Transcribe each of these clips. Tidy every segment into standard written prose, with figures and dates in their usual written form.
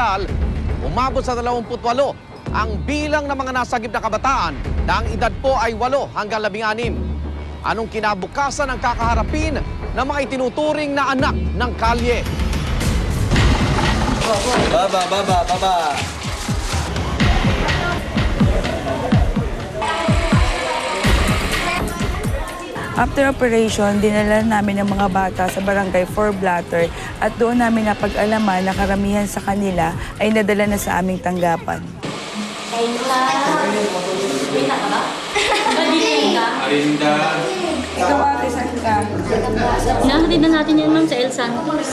ospital, umabot sa 28 ang bilang ng mga nasagip na kabataan na ang edad po ay 8 hanggang 16. Anong kinabukasan ang kakaharapin ng mga itinuturing na anak ng kalye? Baba. After operation, dinala namin ang mga bata sa barangay Fort Blatter at doon namin napag-alaman na karamihan sa kanila ay nadala na sa aming tanggapan. Arinda. Ikaw ate, saan ka? Nahatid na natin yan, ma'am, sa El Santos.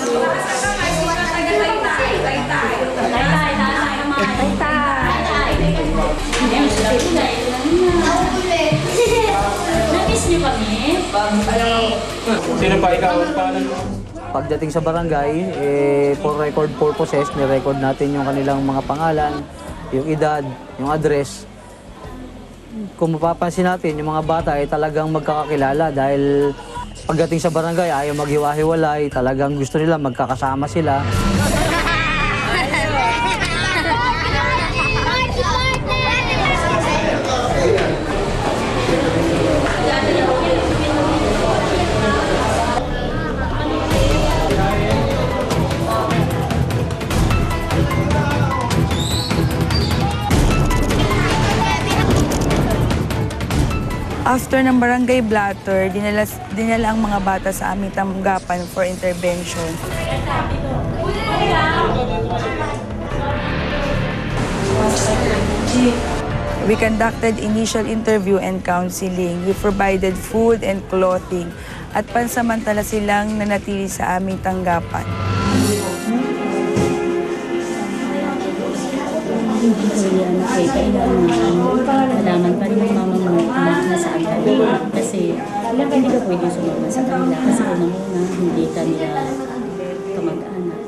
Na-miss niyo kami? Sino pa ikaw? Paano? Pagdating sa barangay, for record purposes, ni-record natin yung kanilang mga pangalan, yung edad, yung address. Kung mapapansin natin, yung mga bata ay talagang magkakakilala dahil pagdating sa barangay, ayaw maghiwa-hiwalay, talagang gusto nila magkakasama sila. After ng barangay Blatter, dinala ang mga bata sa aming tanggapan for intervention. We conducted initial interview and counseling. We provided food and clothing at pansamantala silang nanatili sa aming tanggapan. Malaman pa rin ng mama mo kung nasaan ka nila. Kasi hindi ka pwede sumama sa kanila. Kasi unang-una, hindi ka nila kamag-anak.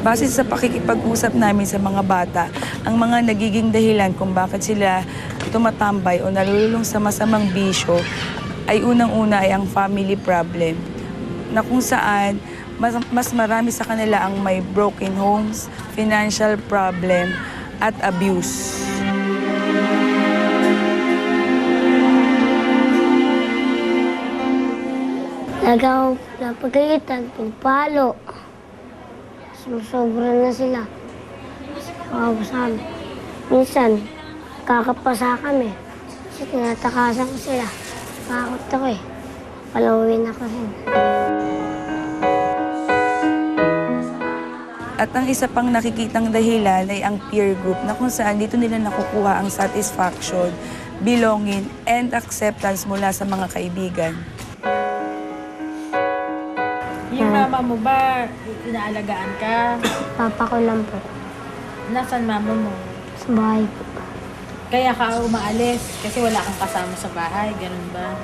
Base sa pakikipag-usap namin sa mga bata, ang mga nagiging dahilan kung bakit sila tumatambay o nalululong sa masamang bisyo ay unang-una ay ang family problem, na kung saan mas marami sa kanila ang may broken homes, financial problem, at abuse. Nagaw na pagkaitan, pagpalo. Sumusobra na sila. Kawasan. Minsan, kakapasa kami. Kasi tinatakasan ko sila. Kakot ako eh. Palawin ako rin. At ang isa pang nakikitang dahilan ay ang peer group na kung saan dito nila nakukuha ang satisfaction, belonging, and acceptance mula sa mga kaibigan. Yung mama mo ba, inaalagaan ka? Papa ko lang po. Nasaan mama mo? Sa bahay po. Kaya ka umaalis kasi wala kang kasama sa bahay, ganun ba?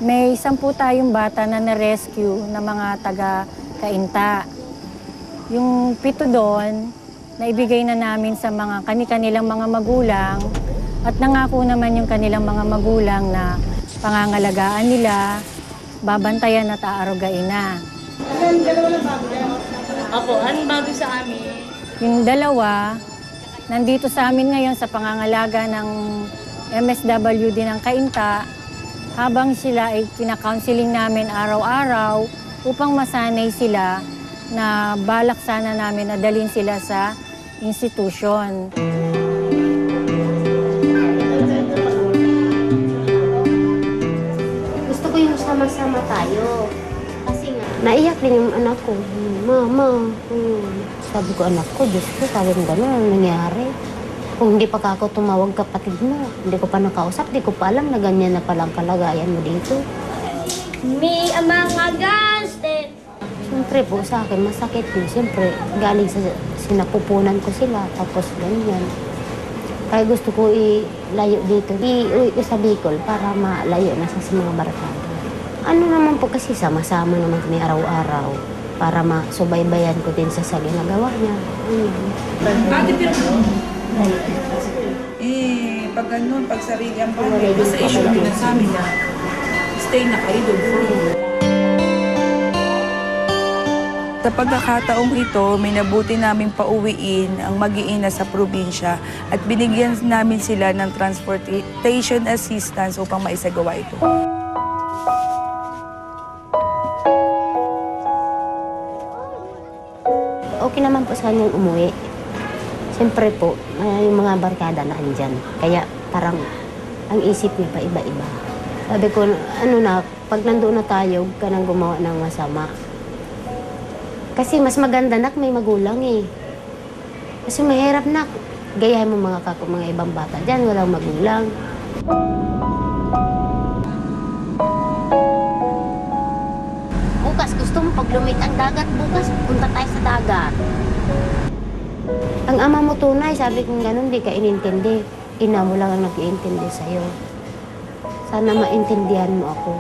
May 10 tayong bata na na-rescue na mga taga-Kainta. Yung 7 doon, naibigay na namin sa mga kanilang mga magulang at nangako naman yung kanilang mga magulang na pangangalagaan nila, babantayan at aarugain na. Opo, anong bago sa amin? Yung 2, nandito sa amin ngayon sa pangangalaga ng MSWD ng Kainta, habang sila ay kina-counseling namin araw-araw upang masanay sila na balak sana namin na dalhin sila sa institusyon. Gusto ko yung sama-sama tayo. Kasi nga, naiyak din yung anak ko. Mama. Sabi ko, anak ko, Diyos ko, sabi ko gano'n, nangyari. Kung hindi pa ako tumawag kapatid mo, hindi ko pa nakausap, hindi ko pa alam na ganyan na palang kalagayan mo dito. May mga gastet. Siyempre po sa akin, masakit din. Siyempre, galing sa sinapupunan ko sila, tapos ganyan. Kaya gusto ko ilayo dito. Iuwi ko sa Bicol para malayo na sa mga barkada. Ano naman po kasi sama-sama naman kami araw-araw para masubaybayan ko din sa ginagawa niya. Ate, pero pag ganun, pag sarili ang bahay, basta issue nyo na sa amin na stay na kayo doon for Sa pagkakataong ito, minabuti namin pauwiin ang mag-iina sa probinsya at binigyan namin sila ng transportation assistance upang maisagawa ito. Okay naman po sa kanyang umuwi. Siyempre po, yung mga barkada na andyan. Kaya parang ang isip niya pa iba-iba. Sabi ko, ano na, pag nandoon na tayo, huwag ka nang gumawa ng masama. Kasi mas maganda nak may magulang eh. Kasi mahirap nak. Gayahin mo mga ibang bata dyan, walang magulang. Bukas, gusto mo pag lumit ang dagat, bukas punta tayo sa dagat. Ang ama mo tunay, sabi kong ganun, di ka inintindi. Ina mo lang ang nag-iintindi sa'yo. Sana maintindihan mo ako.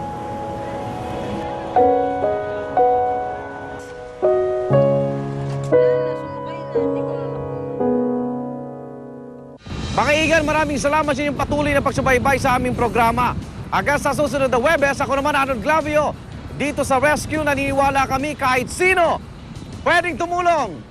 Mga Igan, maraming salamat sa inyong patuloy na pagsubaybay sa aming programa. Hanggang sa susunod na Webes, ako naman Arnold Glavio. Dito sa Rescue, naniniwala kami kahit sino pwedeng tumulong.